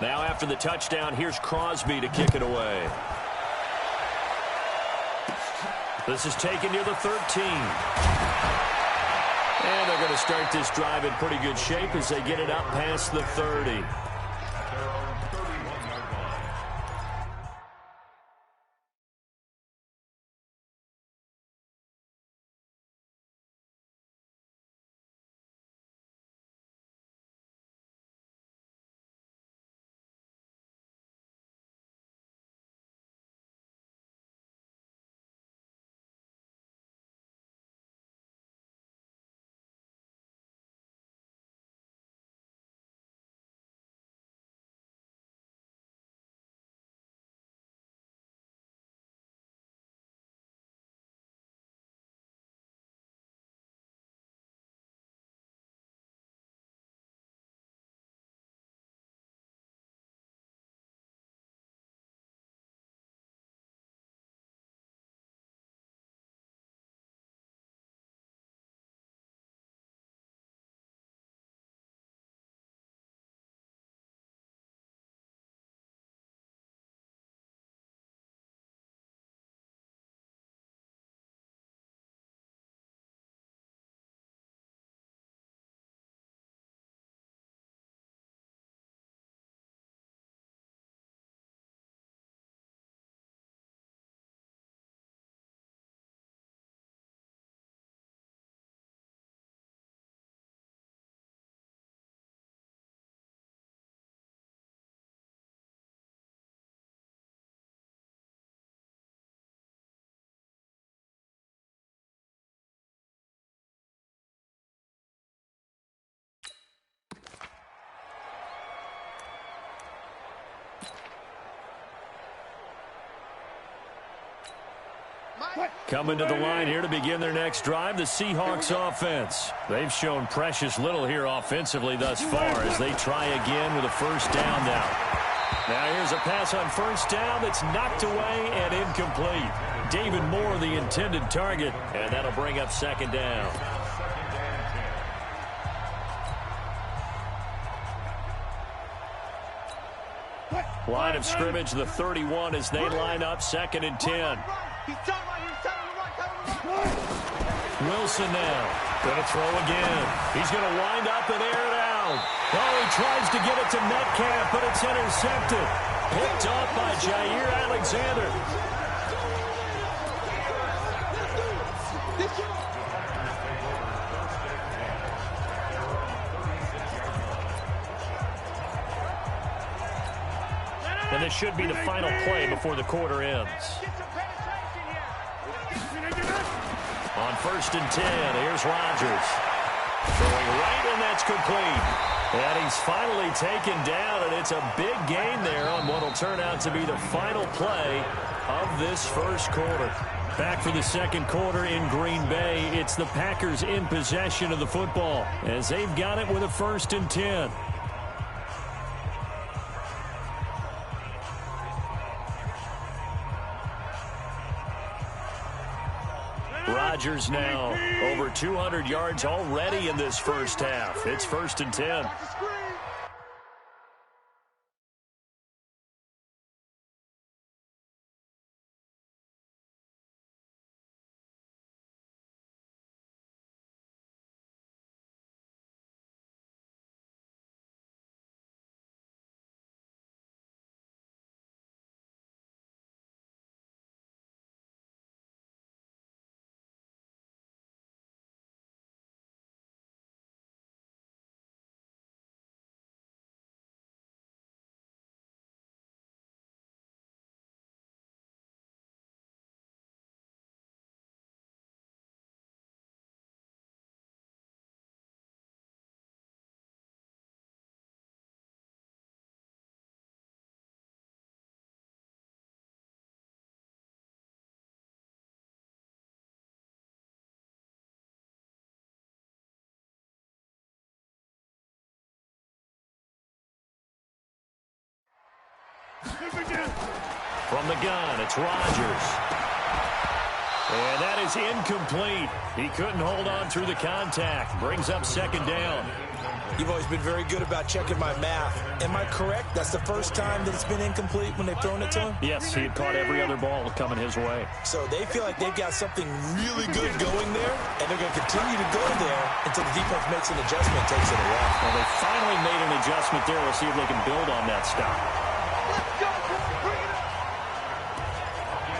Now after the touchdown, here's Crosby to kick it away. This is taken near the 13. And they're going to start this drive in pretty good shape as they get it up past the 30. Coming to the line here to begin their next drive, the Seahawks offense. They've shown precious little here offensively thus far as they try again with a first down now. Now here's a pass on first down that's knocked away and incomplete. David Moore, the intended target, and that'll bring up second down. Line of scrimmage, the 31 as they line up second and 10. Wilson now. Going to throw again. He's going to wind up and air it out. Oh, he tries to get it to Metcalf, but it's intercepted. Picked off by Jair Alexander. And this should be the final play before the quarter ends. On first and 10, here's Rodgers. Throwing right, and that's complete. And he's finally taken down, and it's a big gain there on what will turn out to be the final play of this first quarter. Back for the second quarter in Green Bay. It's the Packers in possession of the football as they've got it with a first and 10. Rodgers now over 200 yards already in this first half. It's first and 10. From the gun, it's Rodgers. And that is incomplete. He couldn't hold on through the contact. Brings up second down. You've always been very good about checking my math. Am I correct? That's the first time that it's been incomplete when they've thrown it to him? Yes, he had caught every other ball coming his way. So they feel like they've got something really good going there, and they're going to continue to go there until the defense makes an adjustment and takes it away. Well, they finally made an adjustment there. We'll see if they can build on that stop.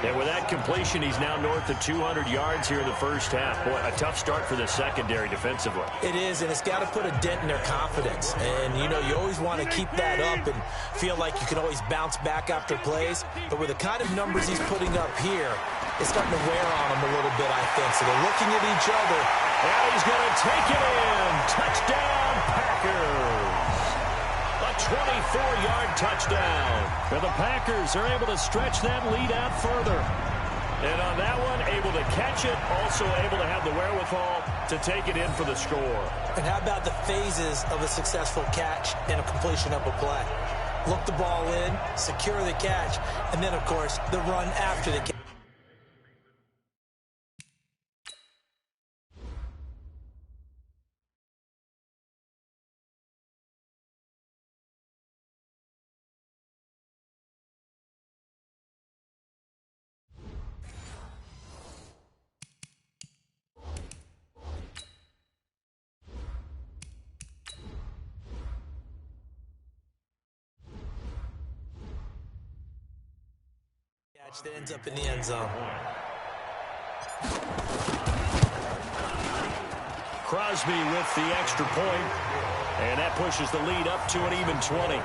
And with that completion, he's now north of 200 yards here in the first half. Boy, a tough start for the secondary defensively. It is, and it's got to put a dent in their confidence. And, you know, you always want to keep that up and feel like you can always bounce back after plays. But with the kind of numbers he's putting up here, it's starting to wear on him a little bit, I think. So they're looking at each other. And he's going to take it in. Touchdown, Packers. A 24-yard touchdown. And the Packers are able to stretch that lead out further. And on that one, able to catch it, also able to have the wherewithal to take it in for the score. And how about the phases of a successful catch and a completion of a play? Look the ball in, secure the catch, and then, of course, the run after the catch. That ends up in the end zone. Crosby with the extra point, and that pushes the lead up to an even 20.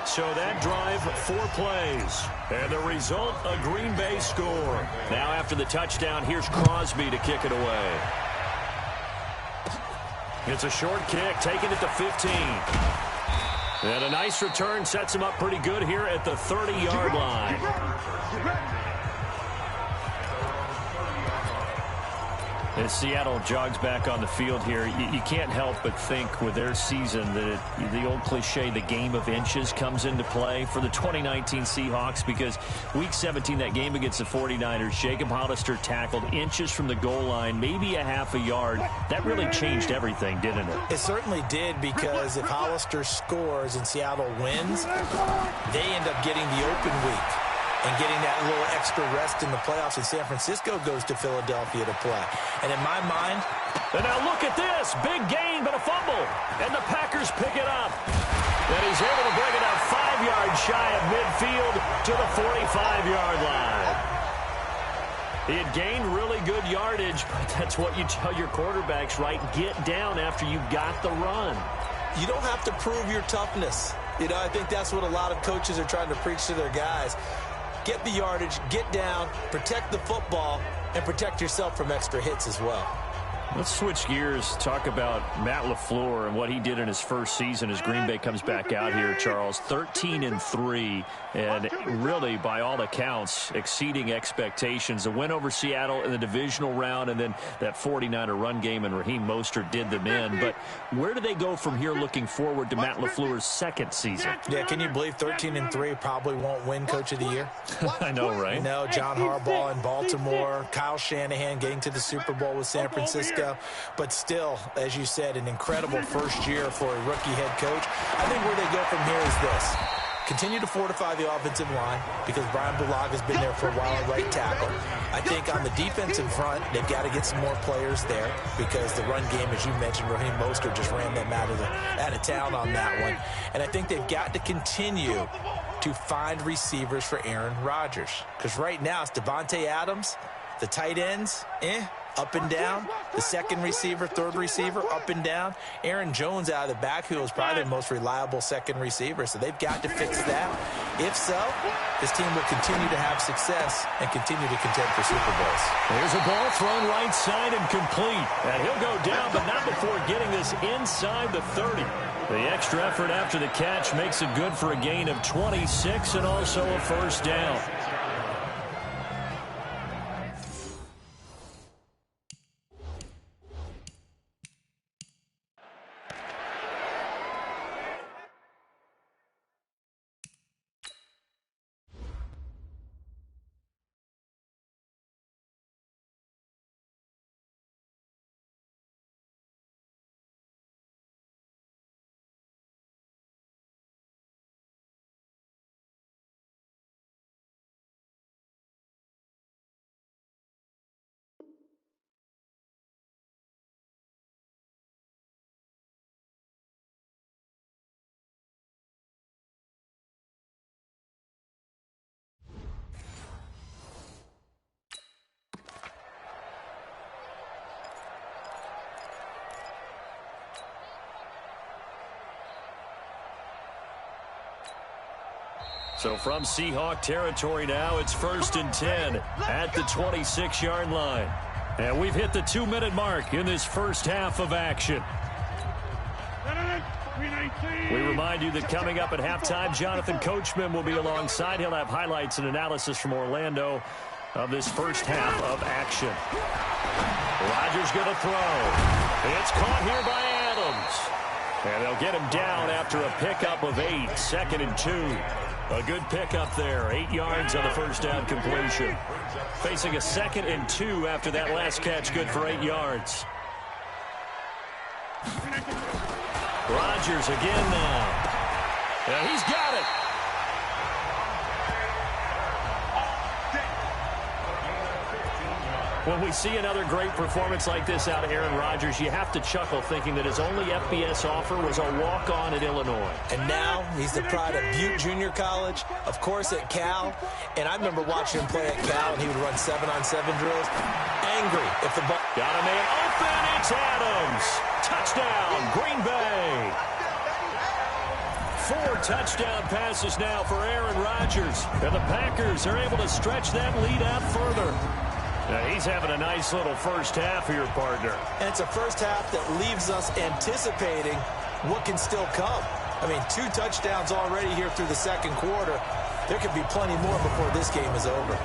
So that drive, 4 plays, and the result, a Green Bay score. Now after the touchdown, here's Crosby to kick it away. It's a short kick, taking it to 15. And a nice return sets him up pretty good here at the 30-yard line. As Seattle jogs back on the field here, you can't help but think with their season that the old cliche, the game of inches, comes into play for the 2019 Seahawks, because Week 17, that game against the 49ers, Jacob Hollister tackled inches from the goal line, maybe a half a yard. That really changed everything, didn't it? It certainly did, because if Hollister scores and Seattle wins, they end up getting the open week and getting that little extra rest in the playoffs, and San Francisco goes to Philadelphia to play. And in my mind... And now look at this. Big gain, but a fumble. And the Packers pick it up. And he's able to bring it out 5 yards shy of midfield to the 45-yard line. He had gained really good yardage, but that's what you tell your quarterbacks, right? Get down after you got the run. You don't have to prove your toughness. You know, I think that's what a lot of coaches are trying to preach to their guys. Get the yardage, get down, protect the football, and protect yourself from extra hits as well. Let's switch gears, talk about Matt LaFleur and what he did in his first season as Green Bay comes back out here, Charles. 13-3, and really, by all accounts, exceeding expectations. A win over Seattle in the divisional round, and then that 49er run game, and Raheem Mostert did them in. But where do they go from here looking forward to Matt LaFleur's second season? Yeah, can you believe 13-3 probably won't win Coach of the Year? I know, right? You know, John Harbaugh in Baltimore, Kyle Shanahan getting to the Super Bowl with San Francisco. But still, as you said, an incredible first year for a rookie head coach. I think where they go from here is this. Continue to fortify the offensive line, because Brian Bulaga has been there for a while at right tackle. I think on the defensive front, they've got to get some more players there, because the run game, as you mentioned, Raheem Mostert just ran them out of town on that one. And I think they've got to continue to find receivers for Aaron Rodgers, because right now it's Devontae Adams, the tight ends, up and down. The second receiver, third receiver, up and down. Aaron Jones out of the backfield is probably the most reliable second receiver, so they've got to fix that. If so, this team will continue to have success and continue to contend for Super Bowls. There's a ball thrown right side and complete. And he'll go down, but not before getting this inside the 30. The extra effort after the catch makes it good for a gain of 26 and also a first down. So from Seahawk territory now, it's 1st and 10 at the 26-yard line. And we've hit the 2-minute mark in this first half of action. We remind you that coming up at halftime, Jonathan Coachman will be alongside. He'll have highlights and analysis from Orlando of this first half of action. Rodgers going to throw. It's caught here by Adams. And they'll get him down after a pickup of 8, 2nd and 2. A good pickup there, 8 yards on the first down completion. Facing a 2nd and 2 after that last catch, good for 8 yards. Rodgers again now. And he's got it. When we see another great performance like this out of Aaron Rodgers, you have to chuckle thinking that his only FBS offer was a walk-on at Illinois. And now he's the pride of Butte Junior College, of course at Cal. And I remember watching him play at Cal, and he would run 7-on-7 drills. Angry if the ball... Got a man open. It's Adams. Touchdown, Green Bay. 4 touchdown passes now for Aaron Rodgers. And the Packers are able to stretch that lead out further. Now he's having a nice little first half here, partner. And it's a first half that leaves us anticipating what can still come. I mean, 2 touchdowns already here through the second quarter. There could be plenty more before this game is over.